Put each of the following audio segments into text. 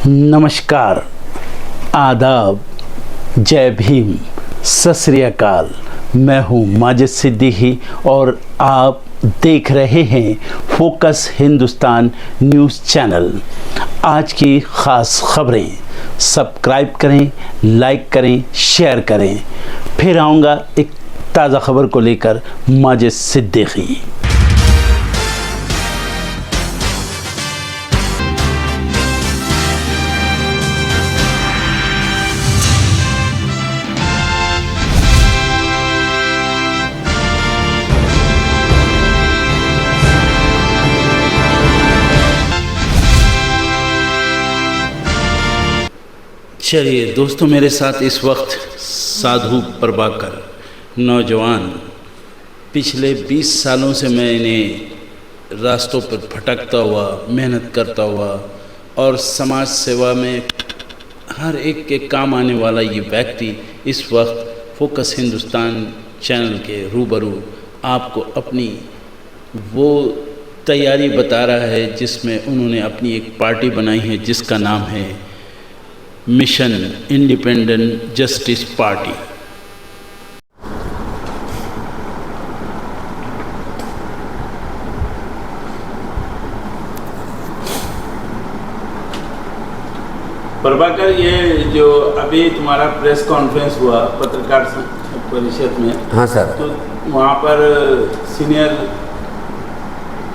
नमस्कार, आदाब, जय भीम, सत श्री अकाल। मैं हूँ माजिद सिद्दीकी और आप देख रहे हैं फोकस हिंदुस्तान न्यूज़ चैनल। आज की ख़ास खबरें सब्सक्राइब करें, लाइक करें, शेयर करें। फिर आऊँगा एक ताज़ा खबर को लेकर माजिद सिद्दीकी। चलिए दोस्तों, मेरे साथ इस वक्त साधु प्रभाकर नौजवान। पिछले 20 सालों से मैं इन्हें रास्तों पर भटकता हुआ, मेहनत करता हुआ और समाज सेवा में हर एक के काम आने वाला ये व्यक्ति इस वक्त फोकस हिंदुस्तान चैनल के रूबरू आपको अपनी वो तैयारी बता रहा है जिसमें उन्होंने अपनी एक पार्टी बनाई है जिसका नाम है mission independent justice party. Prabhakar, ये जो अभी तुम्हारा प्रेस कॉन्फ्रेंस हुआ पत्रकार परिषद में, हाँ सर, तो वहाँ पर सीनियर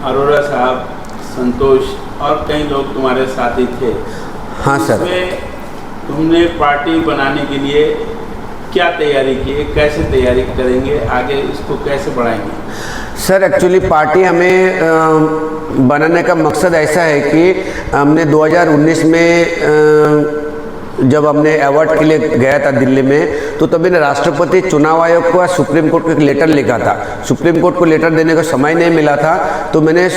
अरोड़ा साहब, संतोष और कई लोग तुम्हारे साथी थे। हाँ सर, तुमने पार्टी बनाने के लिए क्या तैयारी की है, कैसे तैयारी करेंगे, आगे इसको कैसे बढ़ाएंगे? सर एक्चुअली पार्टी हमें बनाने का मकसद ऐसा है कि हमने 2019 में जब हमने अवार्ड के लिए गया था दिल्ली में, तो तभी ने राष्ट्रपति चुनाव आयोग को सुप्रीम कोर्ट को एक लेटर लिखा था। सुप्रीम कोर्ट को लेटर देने का समय नहीं मिला था, तो मैंने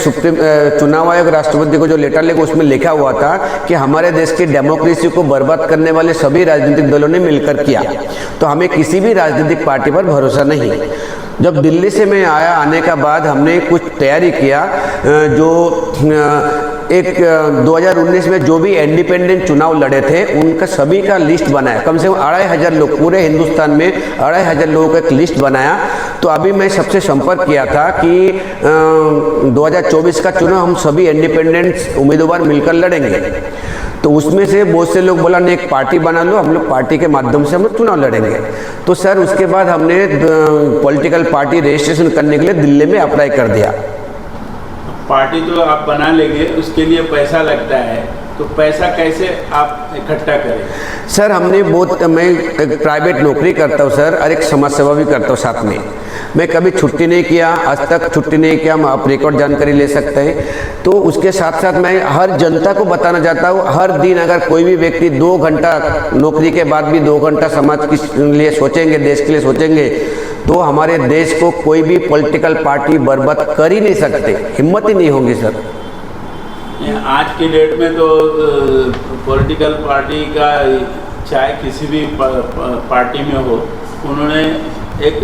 चुनाव आयोग राष्ट्रपति को जो लेटर लिखा उसमें लिखा हुआ था कि हमारे देश की डेमोक्रेसी को बर्बाद करने वाले सभी राजनीतिक दलों ने मिलकर किया, तो हमें किसी भी राजनीतिक पार्टी पर भरोसा नहीं। जब दिल्ली से मैं आने का बाद हमने कुछ तैयारी किया, जो एक 2019 में जो भी इंडिपेंडेंट चुनाव लड़े थे उनका सभी का लिस्ट बनाया। कम से कम 2500 लोग, पूरे हिंदुस्तान में 2500 लोगों का एक लिस्ट बनाया। तो अभी मैं सबसे संपर्क किया था कि 2024 का चुनाव हम सभी इंडिपेंडेंट उम्मीदवार मिलकर लड़ेंगे। तो उसमें से बहुत से लोग बोला नहीं, एक पार्टी बना लो, हम लोग पार्टी के माध्यम से हम लोग चुनाव लड़ेंगे। तो सर उसके बाद हमने पॉलिटिकल पार्टी रजिस्ट्रेशन करने के लिए दिल्ली में अप्लाई कर दिया। पार्टी तो आप बना लेंगे, उसके लिए पैसा लगता है, तो पैसा कैसे आप इकट्ठा करें? सर मैं एक प्राइवेट नौकरी करता हूँ सर, और एक समाज सेवा भी करता हूँ साथ में। मैं कभी छुट्टी नहीं किया, आज तक छुट्टी नहीं किया। हम आप रिकॉर्ड जानकारी ले सकते हैं। तो उसके साथ साथ मैं हर जनता को बताना चाहता हूँ, हर दिन अगर कोई भी व्यक्ति 2 घंटा नौकरी के बाद भी 2 घंटा समाज के लिए सोचेंगे, देश के लिए सोचेंगे, तो हमारे देश को कोई भी पॉलिटिकल पार्टी बर्बाद कर ही नहीं सकते, हिम्मत ही नहीं होगी सर। आज की डेट में तो पॉलिटिकल पार्टी का, चाहे किसी भी पार्टी में हो, उन्होंने एक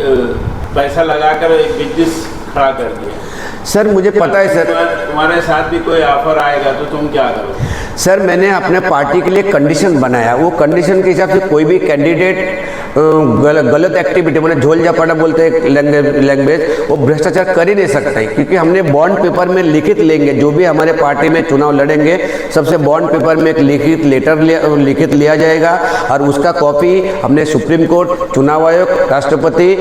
पैसा लगाकर एक बिजनेस खड़ा कर दिया। सर मुझे पता है सर, तुम्हारे साथ भी कोई ऑफर आएगा तो तुम क्या करोगे? सर मैंने अपने पार्टी के लिए कंडीशन बनाया। वो कंडीशन के हिसाब से कोई भी कैंडिडेट गलत एक्टिविटी, मैंने झोल झापड़ा बोलते हैं लैंग्वेज, वो भ्रष्टाचार कर ही नहीं सकता है। क्योंकि हमने बॉन्ड पेपर में लिखित लेंगे, जो भी हमारे पार्टी में चुनाव लड़ेंगे सबसे बॉन्ड पेपर में एक लिखित लेटर लिखित लिया जाएगा, और उसका कॉपी हमने सुप्रीम कोर्ट, चुनाव आयोग, राष्ट्रपति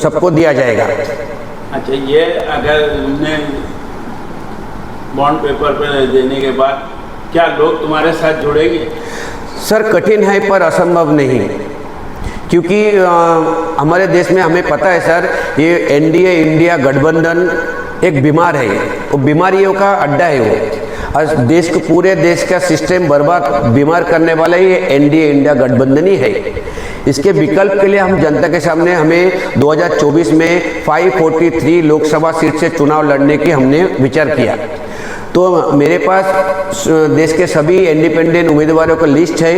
सबको दिया जाएगा। अच्छा, ये अगर हमने बॉन्ड पेपर पर देने के बाद क्या लोग तुम्हारे साथ जुड़ेंगे? सर कठिन है पर असंभव नहीं, क्योंकि हमारे देश में हमें पता है सर, ये एनडीए इंडिया गठबंधन एक बीमार है, वो बीमारियों का अड्डा है वो, और देश को, पूरे देश का सिस्टम बर्बाद बीमार करने वाला ये एनडीए इंडिया गठबंधन ही है। इसके विकल्प के लिए हम जनता के सामने, हमें 2024 में 543 लोकसभा सीट से चुनाव लड़ने की हमने विचार किया। तो मेरे पास देश के सभी इंडिपेंडेंट उम्मीदवारों का लिस्ट है,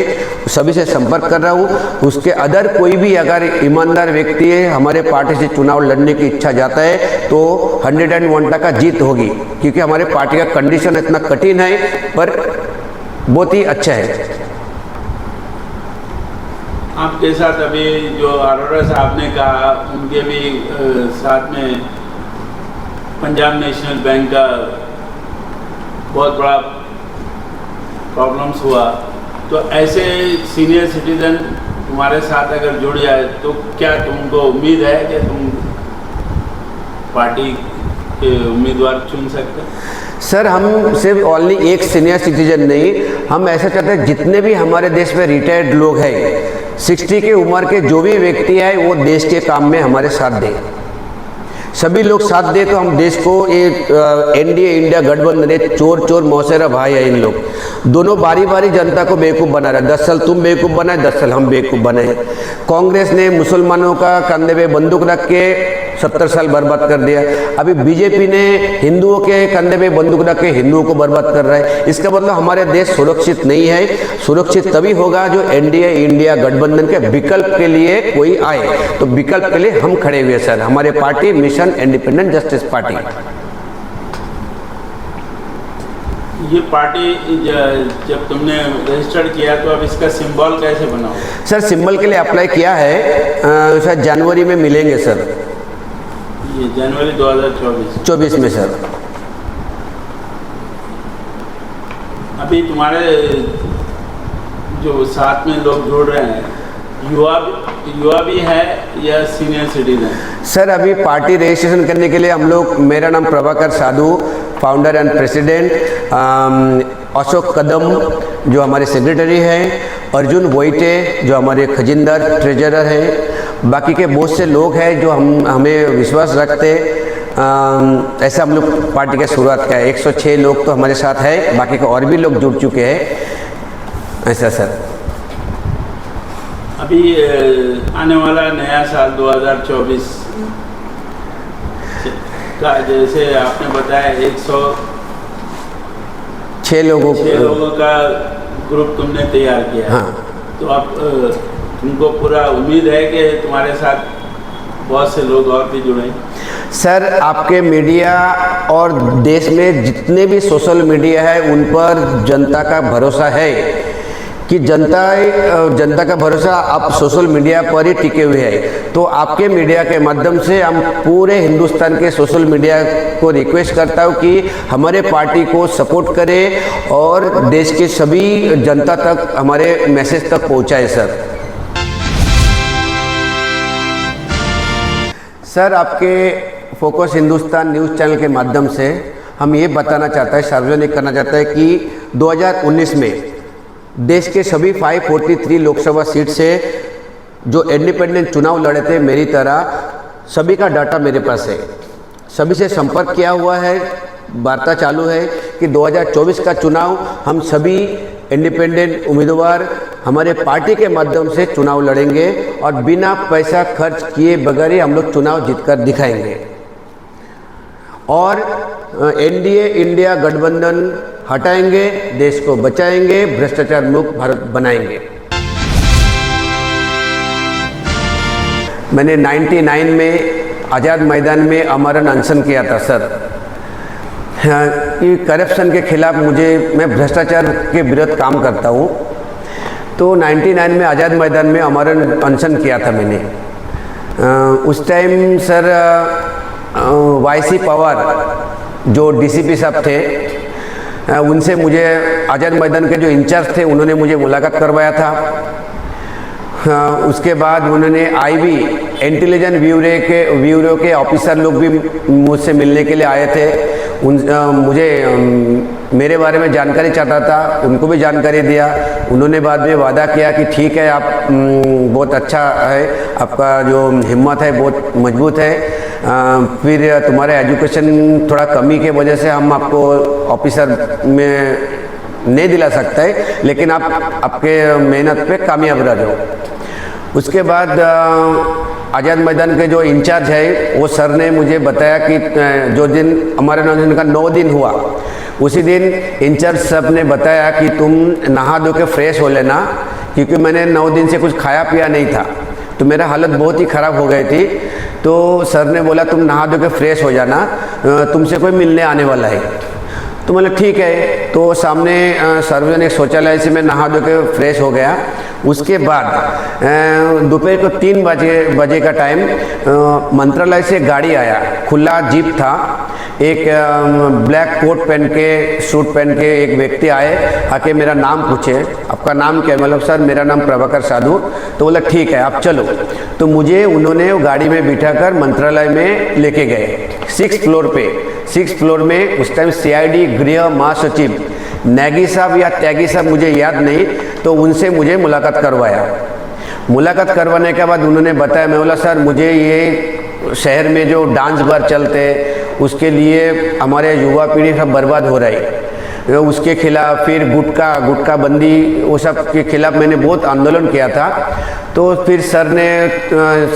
सभी से संपर्क कर रहा हूँ। उसके अदर कोई भी अगर ईमानदार व्यक्ति है हमारे पार्टी से चुनाव लड़ने की इच्छा जाता है तो 101% जीत होगी, क्योंकि हमारे पार्टी का कंडीशन इतना कठिन है पर बहुत ही अच्छा है। आपके साथ अभी जो अरोड़ा साहब ने कहा, उनके भी साथ में पंजाब नेशनल बैंक का बहुत बड़ा प्रॉब्लम्स हुआ, तो ऐसे सीनियर सिटीजन तुम्हारे साथ अगर जुड़ जाए तो क्या तुमको उम्मीद है कि तुम पार्टी के उम्मीदवार चुन सकते हैं? सर, हम सिर्फ ओनली एक सीनियर सिटीजन नहीं, हम ऐसा चाहते हैं जितने भी हमारे देश में रिटायर्ड लोग हैं, 60 की उम्र के जो भी व्यक्ति है वो देश के काम में हमारे साथ दें। सभी लोग साथ दे तो हम देश को एक एनडीए इंडिया गठबंधन है, चोर चोर मौसेरा भाई है इन लोग, दोनों बारी बारी जनता को बेवकूफ़ बना रहे। 10 साल तुम बेवकूफ़ बनाए, 10 साल हम बेवकूफ़ बनाए। कांग्रेस ने मुसलमानों का कंधे पे बंदूक रख के 70 साल बर्बाद कर दिया। अभी बीजेपी ने हिंदुओं के कंधे पे बंदूक रख के हिंदुओं को बर्बाद कर रहा है। इसका मतलब हमारे देश सुरक्षित नहीं है। सुरक्षित तभी होगा जो एनडीए इंडिया गठबंधन के विकल्प के लिए कोई आए। तो विकल्प के लिए हम खड़े हुए सर, हमारे party mission independent justice party. ये पार्टी जब तुमने रजिस्टर किया तो अब इसका सिंबल कैसे बनाओ? सर, सिंबल के लिए अप्लाई किया है, शायद जनवरी में मिलेंगे सर। ये जनवरी 2024 में सर। अभी तुम्हारे जो साथ में लोग जुड़ रहे हैं, युवा भी है या सीनियर सिटीजन? सर, अभी पार्टी रजिस्ट्रेशन करने के लिए हम लोग, मेरा नाम प्रभाकर साधु, फाउंडर एंड प्रेसिडेंट, अशोक कदम जो हमारे सेक्रेटरी हैं, अर्जुन वोइटे जो हमारे खजिंदर ट्रेजरर हैं, बाकी के बहुत से लोग हैं जो हमें विश्वास रखते। ऐसा हम लोग पार्टी की शुरुआत का है। 106 लोग तो हमारे साथ है, बाकी के और भी लोग जुड़ चुके हैं, ऐसा सर। अभी आने वाला नया साल 2024 का, जैसे आपने बताया 106 लोगों का ग्रुप तुमने तैयार किया। हाँ। तो अब तुमको पूरा उम्मीद है कि तुम्हारे साथ बहुत से लोग और भी जुड़े? सर, आपके मीडिया और देश में जितने भी सोशल मीडिया है उन पर जनता का भरोसा है कि जनता का भरोसा आप सोशल मीडिया पर ही टिके हुए हैं। तो आपके मीडिया के माध्यम से हम पूरे हिंदुस्तान के सोशल मीडिया को रिक्वेस्ट करता हूं कि हमारे पार्टी को सपोर्ट करें और देश के सभी जनता तक हमारे मैसेज तक पहुंचाए सर। सर, आपके फोकस हिंदुस्तान न्यूज़ चैनल के माध्यम से हम ये बताना चाहते हैं, सार्वजनिक करना चाहते हैं कि 2019 में देश के सभी 543 लोकसभा सीट से जो इंडिपेंडेंट चुनाव लड़े थे मेरी तरह, सभी का डाटा मेरे पास है। सभी से संपर्क किया हुआ है, वार्ता चालू है कि 2024 का चुनाव हम सभी इंडिपेंडेंट उम्मीदवार हमारे पार्टी के माध्यम से चुनाव लड़ेंगे और बिना पैसा खर्च किए बगैर ही हम लोग चुनाव जीतकर दिखाएंगे और एनडीए इंडिया गठबंधन हटाएंगे, देश को बचाएंगे, भ्रष्टाचार मुक्त भारत बनाएंगे। मैंने 99 में आज़ाद मैदान में आमरण अनशन किया था सर। कि करप्शन के खिलाफ मैं भ्रष्टाचार के विरुद्ध काम करता हूँ। तो 99 में आज़ाद मैदान में आमरण अनशन किया था मैंने। उस टाइम सर वाईसी पवार जो डीसीपी साहब थे, उनसे मुझे आज़ाद मैदान के जो इंचार्ज थे उन्होंने मुझे मुलाकात करवाया था। उसके बाद उन्होंने आईबी इंटेलिजेंस ब्यूरो के ऑफिसर लोग भी मुझसे मिलने के लिए आए थे। मुझे मेरे बारे में जानकारी चाहता था, उनको भी जानकारी दिया। उन्होंने बाद में वादा किया कि ठीक है, आप बहुत अच्छा है, आपका जो हिम्मत है बहुत मजबूत है, फिर तुम्हारे एजुकेशन थोड़ा कमी के वजह से हम आपको ऑफिसर में नहीं दिला सकते हैं, लेकिन आप आपके मेहनत पे कामयाब रह जाओ। उसके बाद आज़ाद मैदान के जो इंचार्ज है वो सर ने मुझे बताया कि जो दिन हमारे नौजवान का 9 दिन हुआ, उसी दिन इंचार्ज साहब ने बताया कि तुम नहा धो के फ्रेश हो लेना, क्योंकि मैंने 9 दिन से कुछ खाया पिया नहीं था, तो मेरा हालत बहुत ही ख़राब हो गई थी। तो सर ने बोला तुम नहा धो के फ्रेश हो जाना, तुमसे कोई मिलने आने वाला है। तो मतलब ठीक है। तो सामने सार्वजनिक शौचालय से मैं नहा धो के फ्रेश हो गया। उसके बाद दोपहर को 3 बजे का टाइम मंत्रालय से गाड़ी आया, खुला जीप था। एक ब्लैक कोट पहन के, सूट पहन के एक व्यक्ति आए, आके मेरा नाम पूछे, आपका नाम क्या है? मतलब सर मेरा नाम प्रभाकर साधु। तो बोला ठीक है आप चलो। तो मुझे उन्होंने गाड़ी में बिठाकर मंत्रालय में लेके गए 6th फ्लोर पे। 6th फ्लोर में उस टाइम CID गृह महासचिव नैगी साहब या त्यागी साहब मुझे याद नहीं, तो उनसे मुझे मुलाकात करवाया। मुलाकात करवाने के बाद उन्होंने बताया, मैं बोला सर मुझे ये शहर में जो डांस बार चलते उसके लिए हमारे युवा पीढ़ी सब बर्बाद हो रही है, उसके खिलाफ, फिर गुटखा बंदी, वो सब के खिलाफ मैंने बहुत आंदोलन किया था। तो फिर सर ने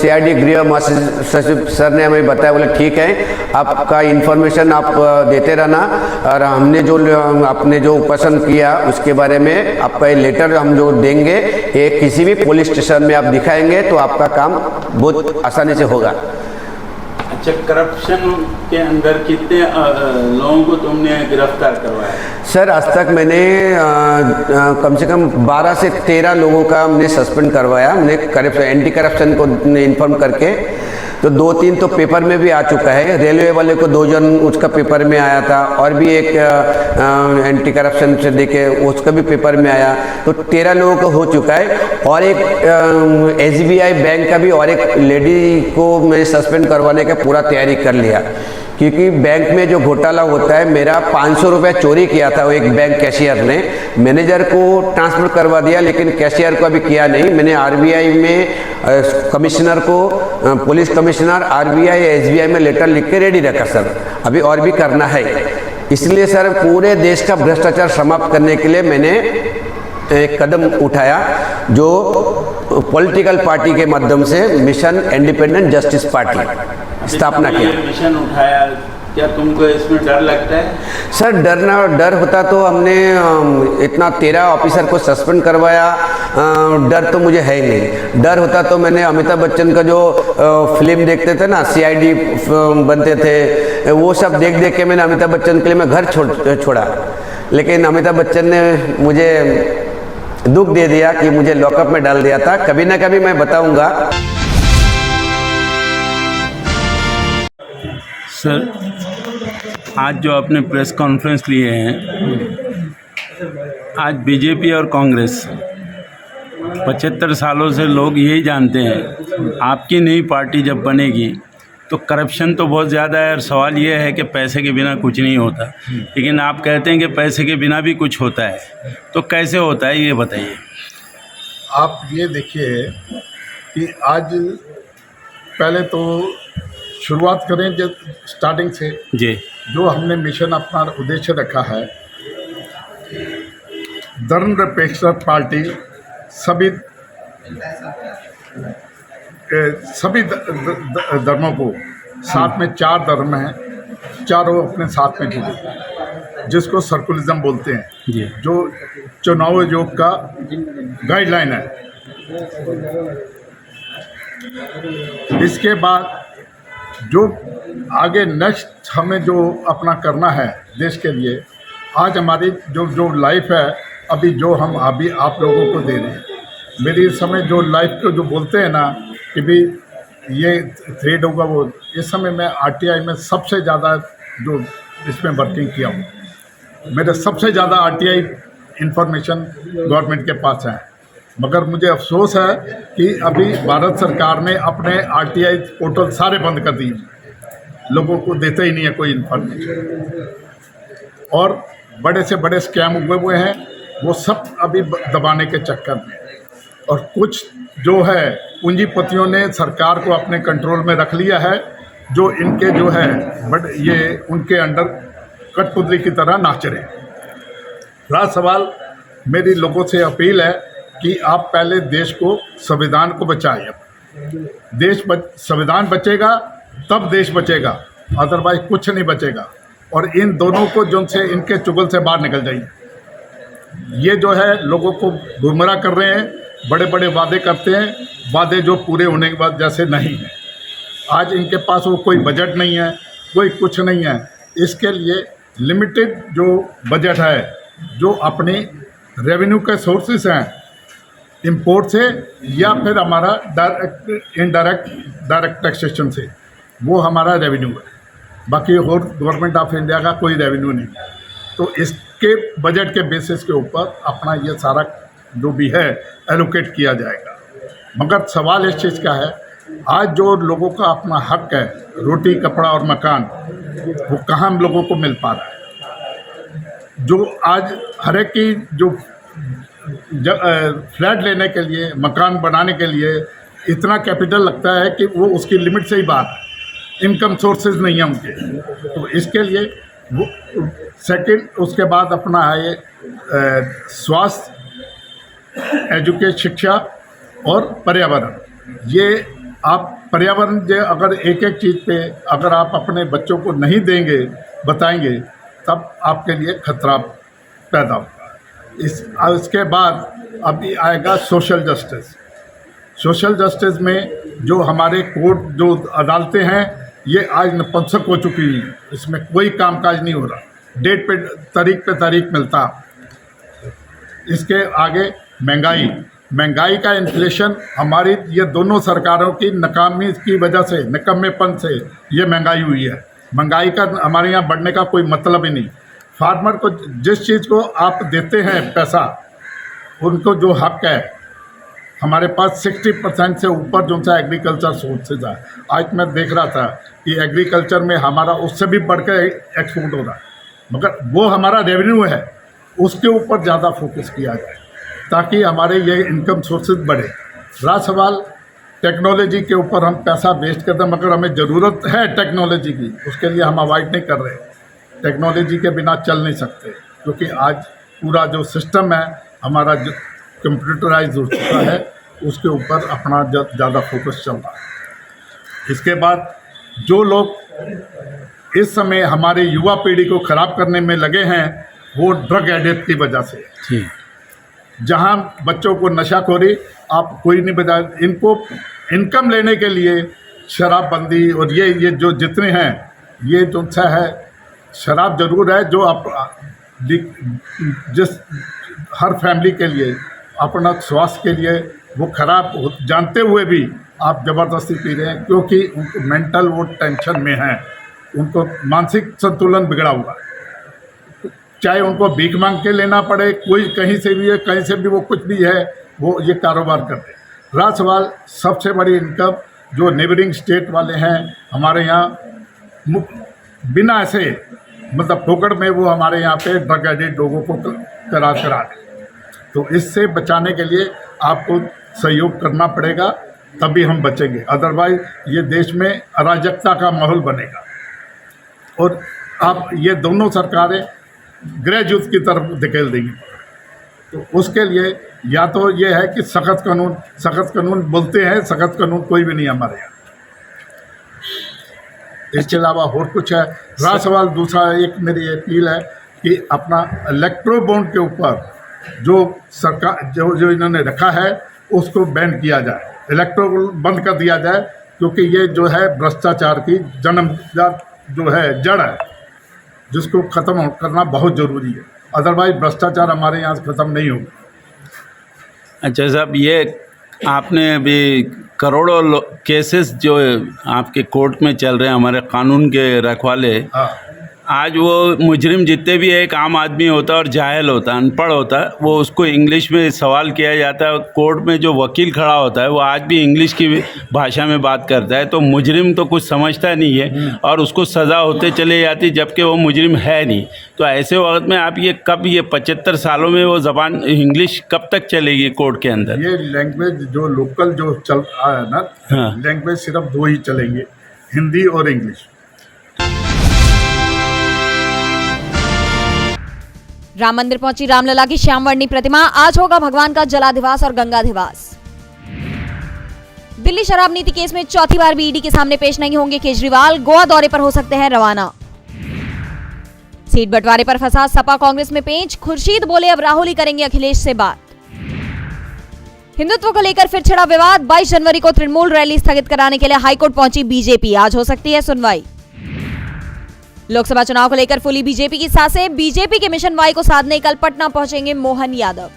CID गृह महासचिव सर ने हमें बताया, बोले ठीक है आपका इन्फॉर्मेशन आप देते रहना, और हमने आपने जो पसंद किया उसके बारे में आपका ये लेटर हम जो देंगे, ये किसी भी पुलिस स्टेशन में आप दिखाएंगे तो आपका काम बहुत आसानी से होगा। अच्छा, करप्शन के अंदर कितने लोगों को तुमने गिरफ्तार करवाया? सर आज तक मैंने कम से कम 12 से 13 लोगों का हमने सस्पेंड करवाया। हमने एंटी करप्शन को इन्फॉर्म करके, तो 2-3 तो पेपर में भी आ चुका है। रेलवे वाले को 2 जन उसका पेपर में आया था, और भी एक एंटी करप्शन से देखे उसका भी पेपर में आया, तो 13 लोगों का हो चुका है। और एक SBI बैंक का भी और एक लेडी को मैं सस्पेंड करवाने का पूरा तैयारी कर लिया, क्योंकि बैंक में जो घोटाला होता है, मेरा 500 रुपये चोरी किया था वो एक बैंक कैशियर ने। मैनेजर को ट्रांसफ़र करवा दिया, लेकिन कैशियर को अभी किया नहीं। मैंने RBI में कमिश्नर को, पुलिस कमिश्नर, RBI SBI में लेटर लिख के रेडी रखा सर, अभी और भी करना है। इसलिए सर पूरे देश का भ्रष्टाचार समाप्त करने के लिए मैंने एक कदम उठाया, जो पॉलिटिकल पार्टी के माध्यम से मिशन इंडिपेंडेंट जस्टिस पार्टी स्थापना किया। मिशन उठाया, क्या तुमको इसमें डर लगता है? सर डर होता तो हमने इतना 13 ऑफिसर को सस्पेंड करवाया, डर तो मुझे है ही नहीं। डर होता तो मैंने अमिताभ बच्चन का जो फिल्म देखते थे ना, CID बनते थे, वो सब देख देख के मैंने अमिताभ बच्चन के लिए मैं घर छोड़ा। लेकिन अमिताभ बच्चन ने मुझे दुख दे दिया कि मुझे लॉकअप में डाल दिया था। कभी ना कभी मैं बताऊंगा। सर आज जो आपने प्रेस कॉन्फ्रेंस लिए हैं, आज बीजेपी और कांग्रेस 75 सालों से लोग यही जानते हैं, आपकी नई पार्टी जब बनेगी तो करप्शन तो बहुत ज़्यादा है, और सवाल ये है कि पैसे के बिना कुछ नहीं होता। लेकिन आप कहते हैं कि पैसे के बिना भी कुछ होता है, तो कैसे होता है ये बताइए। आप ये देखिए कि आज पहले तो शुरुआत करें जब स्टार्टिंग से जी, जो हमने मिशन अपना उद्देश्य रखा है, धर्मनिरपेक्ष पार्टी सभी धर्मों को साथ में, 4 धर्म हैं, चारों अपने साथ में जुड़े, जिसको सर्कुलरिज्म बोलते हैं, जो चुनाव आयोग का गाइडलाइन है। इसके बाद जो आगे नेक्स्ट हमें जो अपना करना है देश के लिए, आज हमारी जो लाइफ है, अभी जो हम अभी आप लोगों को दे रहे हैं, मेरी इस समय जो लाइफ को जो बोलते हैं ना कि भी ये थ्रेड होगा, वो इस समय मैं RTI में सबसे ज़्यादा जो इसमें वर्किंग किया हूँ। मेरे सबसे ज़्यादा RTI इंफॉर्मेशन गवर्नमेंट के पास है, मगर मुझे अफसोस है कि अभी भारत सरकार ने अपने RTI पोर्टल सारे बंद कर दिए, लोगों को देते ही नहीं है कोई इन्फॉर्मेशन, और बड़े से बड़े स्कैम हुए हैं, वो सब अभी दबाने के चक्कर में। और कुछ जो है पूंजीपतियों ने सरकार को अपने कंट्रोल में रख लिया है, जो इनके जो है बट ये उनके अंडर कठपुतली की तरह नाच रहे हैं। रहा सवाल, मेरी लोगों से अपील है कि आप पहले देश को, संविधान को बचाएं। संविधान बचेगा तब देश बचेगा, अदरवाइज कुछ नहीं बचेगा। और इन दोनों को जो से इनके चुगल से बाहर निकल जाइए। ये जो है लोगों को गुमराह कर रहे हैं, बड़े बड़े वादे करते हैं, वादे जो पूरे होने के बाद जैसे नहीं है। आज इनके पास वो कोई बजट नहीं है, कोई कुछ नहीं है। इसके लिए लिमिटेड जो बजट है, जो अपने रेवेन्यू के सोर्सेस हैं इंपोर्ट से या फिर हमारा डायरेक्ट टैक्सेशन से, वो हमारा रेवेन्यू है। बाकी और गवर्नमेंट ऑफ इंडिया का कोई रेवेन्यू नहीं। तो इसके बजट के बेसिस के ऊपर अपना ये सारा जो भी है एलोकेट किया जाएगा। मगर सवाल इस चीज़ का है, आज जो लोगों का अपना हक है, रोटी कपड़ा और मकान, वो कहाँ हम लोगों को मिल पा रहा है? जो आज हर एक की जो फ्लैट लेने के लिए, मकान बनाने के लिए इतना कैपिटल लगता है कि वो उसकी लिमिट से ही बाहर है, इनकम सोर्सेज नहीं है उनके। तो इसके लिए वो सेकंड, उसके बाद अपना है ये स्वास्थ्य, एजुकेशन, शिक्षा और पर्यावरण। ये आप पर्यावरण जो अगर एक एक चीज़ पे अगर आप अपने बच्चों को नहीं देंगे, बताएंगे, तब आपके लिए खतरा पैदा होगा। इसके बाद अभी आएगा सोशल जस्टिस। सोशल जस्टिस में जो हमारे कोर्ट, जो अदालतें हैं, ये आज नपुंसक हो चुकी हैं। इसमें कोई कामकाज नहीं हो रहा, डेट पे तारीख मिलता। इसके आगे महंगाई का इन्फ्लेशन, हमारी ये दोनों सरकारों की नाकामी की वजह से, निकम्मेपन से ये महंगाई हुई है। महंगाई का हमारे यहाँ बढ़ने का कोई मतलब ही नहीं। फार्मर को जिस चीज़ को आप देते हैं पैसा, उनको जो हक है, हमारे पास 60% से ऊपर जो सा एग्रीकल्चर सोर्सेज है। आज मैं देख रहा था कि एग्रीकल्चर में हमारा उससे भी बढ़ के एक्सपोर्ट हो रहा है, मगर वो हमारा रेवेन्यू है, उसके ऊपर ज़्यादा फोकस किया जाए ताकि हमारे ये इनकम सोर्सेज बढ़े। रहा सवाल टेक्नोलॉजी के ऊपर, हम पैसा वेस्ट करते हैं, मगर हमें ज़रूरत है टेक्नोलॉजी की, उसके लिए हम अवॉइड नहीं कर रहे। टेक्नोलॉजी के बिना चल नहीं सकते, क्योंकि आज पूरा जो सिस्टम है हमारा जो कंप्यूटराइज हो चुका है, उसके ऊपर अपना ज़्यादा फोकस चल रहा है। इसके बाद जो लोग इस समय हमारे युवा पीढ़ी को ख़राब करने में लगे हैं, वो ड्रग एडिक्ट की वजह से। जहाँ बच्चों को नशाखोरी, आप कोई नहीं बता, इनको इनकम लेने के लिए शराबबंदी और ये जो जितने हैं, ये जो सा है, शराब ज़रूर है जो आप जिस हर फैमिली के लिए, अपना स्वास्थ्य के लिए वो खराब जानते हुए भी आप ज़बरदस्ती पी रहे हैं, क्योंकि उनको मेंटल वो टेंशन में है, उनको मानसिक संतुलन बिगड़ा हुआ है। चाहे उनको भीख मांग के लेना पड़े, कोई कहीं से भी है, कहीं से भी वो कुछ भी है, वो ये कारोबार करते हैं। रहा सवाल सबसे बड़ी इनकम जो नेबरिंग स्टेट वाले हैं, हमारे यहाँ बिना ऐसे मतलब फोकट में वो हमारे यहाँ पे ड्रग एडिक्ट लोगों को करा दें। तो इससे बचाने के लिए आपको सहयोग करना पड़ेगा, तभी हम बचेंगे। अदरवाइज ये देश में अराजकता का माहौल बनेगा और आप ये दोनों सरकारें गृह युद्ध की तरफ धकेल देंगी। तो उसके लिए या तो ये है कि सख्त कानून बोलते हैं, सख्त कानून कोई भी नहीं हमारे यहाँ। इसके अलावा और कुछ है? रहा सवाल दूसरा, एक मेरी अपील है कि अपना इलेक्ट्रो बॉन्ड के ऊपर जो सरकार जो इन्होंने रखा है, उसको बैन किया जाए, इलेक्ट्रो बंद कर दिया जाए, क्योंकि ये जो है भ्रष्टाचार की जन्मजात जो है जड़ है, जिसको ख़त्म करना बहुत ज़रूरी है। अदरवाइज भ्रष्टाचार हमारे यहाँ से ख़त्म नहीं होगा। अच्छा साहब, ये आपने अभी करोड़ों केसेस जो आपके कोर्ट में चल रहे हैं हमारे कानून के रखवाले, हाँ, आज वो मुजरिम जितने भी एक आम आदमी होता है और जाहिल होता है, अनपढ़ होता है, वो उसको इंग्लिश में सवाल किया जाता है। कोर्ट में जो वकील खड़ा होता है वो आज भी इंग्लिश की भाषा में बात करता है, तो मुजरिम तो कुछ समझता नहीं है और उसको सज़ा होते चले जाती, जबकि वो मुजरिम है नहीं। तो ऐसे वक्त में आप ये 75 सालों में वो ज़बान इंग्लिश कब तक चलेगी कोर्ट के अंदर? ये लैंग्वेज जो लोकल जो चल रहा है ना, हाँ, लैंग्वेज सिर्फ दो ही चलेंगे, हिंदी और इंग्लिश। राम मंदिर पहुंची रामलला की श्यामवर्णी प्रतिमा, आज होगा भगवान का जलाधिवास और गंगाधिवास। दिल्ली शराब नीति केस में चौथी बार भी ईडी के सामने पेश नहीं होंगे केजरीवाल, गोवा दौरे पर हो सकते हैं रवाना। सीट बंटवारे पर फंसा सपा कांग्रेस में पेंच, खुर्शीद बोले अब राहुल ही करेंगे अखिलेश से बात। हिंदुत्व को लेकर फिर छिड़ा विवाद, 22 जनवरी को तृणमूल रैली स्थगित कराने के लिए हाईकोर्ट पहुंची बीजेपी, आज हो सकती है सुनवाई। लोकसभा चुनाव को लेकर फूली बीजेपी की सांसें। बीजेपी के मिशन वाई को साधने कल पटना पहुंचेंगे मोहन यादव।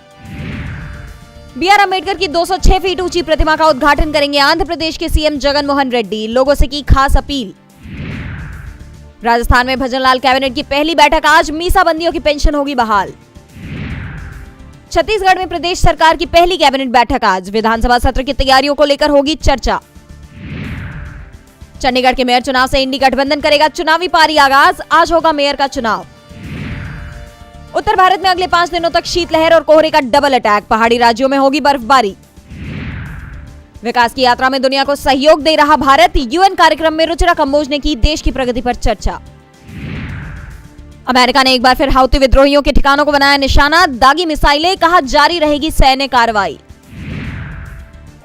बी.आर. अम्बेडकर की 206 फीट ऊंची प्रतिमा का उद्घाटन करेंगे आंध्र प्रदेश के सीएम जगन मोहन रेड्डी। लोगों से की खास अपील। राजस्थान में भजनलाल कैबिनेट की पहली बैठक आज। मीसाबंदियों की पेंशन होगी बहाल। छत्तीसगढ़ में प्रदेश सरकार की पहली कैबिनेट बैठक आज। विधानसभा सत्र की तैयारियों को लेकर होगी चर्चा। चंडीगढ़ के मेयर चुनाव से इंडी गठबंधन करेगा चुनावी पारी आगाज। आज होगा मेयर का चुनाव। उत्तर भारत में अगले 5 दिनों तक शीतलहर और कोहरे का डबल अटैक। पहाड़ी राज्यों में होगी बर्फबारी। विकास की यात्रा में दुनिया को सहयोग दे रहा भारत। यूएन कार्यक्रम में रुचिरा कंबोज ने की देश की प्रगति पर चर्चा। अमेरिका ने एक बार फिर हाउती विद्रोहियों के ठिकानों को बनाया निशाना। दागी मिसाइलें, कहा जारी रहेगी सैन्य कार्रवाई।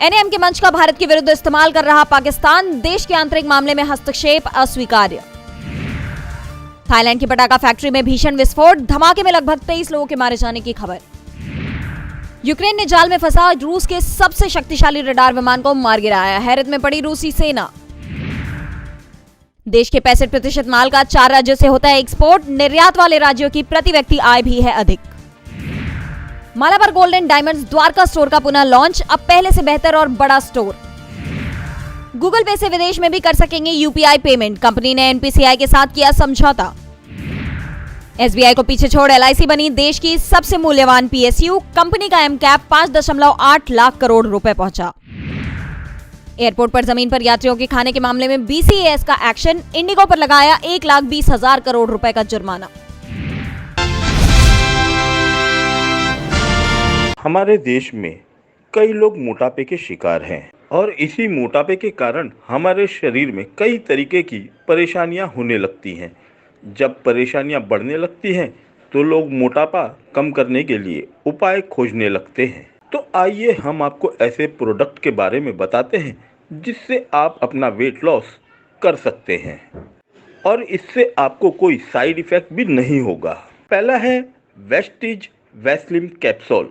एनएम के मंच का भारत के विरुद्ध इस्तेमाल कर रहा पाकिस्तान। देश के आंतरिक मामले में हस्तक्षेप अस्वीकार्य। थाईलैंड की पटाखा फैक्ट्री में भीषण विस्फोट। धमाके में लगभग 23 लोगों के मारे जाने की खबर। यूक्रेन ने जाल में फंसा रूस के सबसे शक्तिशाली रडार विमान को मार गिराया। हैरत में पड़ी रूसी सेना। देश के 65% माल का 4 राज्यों से होता है एक्सपोर्ट। निर्यात वाले राज्यों की प्रति व्यक्ति आय भी है अधिक। Malabar gold and diamonds Dwarka store का पुनः लॉन्च। अब पहले से बेहतर और बड़ा स्टोर। गूगल पे से विदेश में भी कर सकेंगे यूपीआई पेमेंट। कंपनी ने एनपीसीआई के साथ किया समझौता। एसबीआई को पीछे छोड़ एलआईसी बनी देश की सबसे मूल्यवान पीएसयू। कंपनी का एम कैप 5.8 लाख करोड़ रुपए पहुंचा। एयरपोर्ट पर जमीन पर यात्रियों के खाने के मामले में बीसीएएस का एक्शन। इंडिगो पर लगाया 1,20,000 करोड़ रुपए का जुर्माना। हमारे देश में कई लोग मोटापे के शिकार हैं और इसी मोटापे के कारण हमारे शरीर में कई तरीके की परेशानियां होने लगती हैं। जब परेशानियां बढ़ने लगती हैं तो लोग मोटापा कम करने के लिए उपाय खोजने लगते हैं। तो आइए हम आपको ऐसे प्रोडक्ट के बारे में बताते हैं जिससे आप अपना वेट लॉस कर सकते हैं और इससे आपको कोई साइड इफेक्ट भी नहीं होगा। पहला है वेस्टीज वैस्लिम कैप्सूल,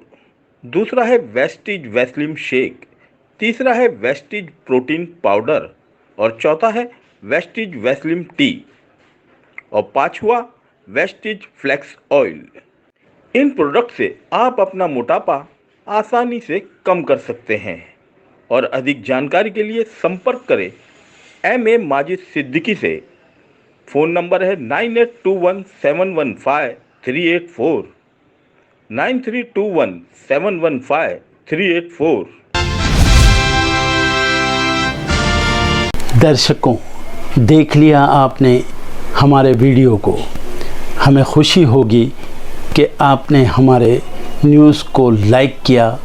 दूसरा है वेस्टीज वैस्लिम शेक, तीसरा है वेस्टीज प्रोटीन पाउडर और चौथा है वेस्टीज वैस्लिम टी और पांचवा वेस्टीज फ्लेक्स ऑयल। इन प्रोडक्ट से आप अपना मोटापा आसानी से कम कर सकते हैं और अधिक जानकारी के लिए संपर्क करें एमए माजिद सिद्दीकी से। फ़ोन नंबर है 9821715384 9321715384। दर्शकों, देख लिया आपने हमारे वीडियो को। हमें खुशी होगी कि आपने हमारे न्यूज़ को लाइक किया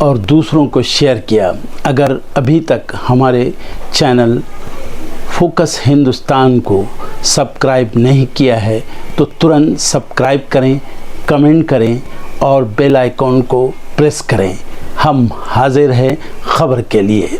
और दूसरों को शेयर किया। अगर अभी तक हमारे चैनल फोकस हिंदुस्तान को सब्सक्राइब नहीं किया है तो तुरंत सब्सक्राइब करें, कमेंट करें और बेल आइकॉन को प्रेस करें। हम हाजिर हैं खबर के लिए।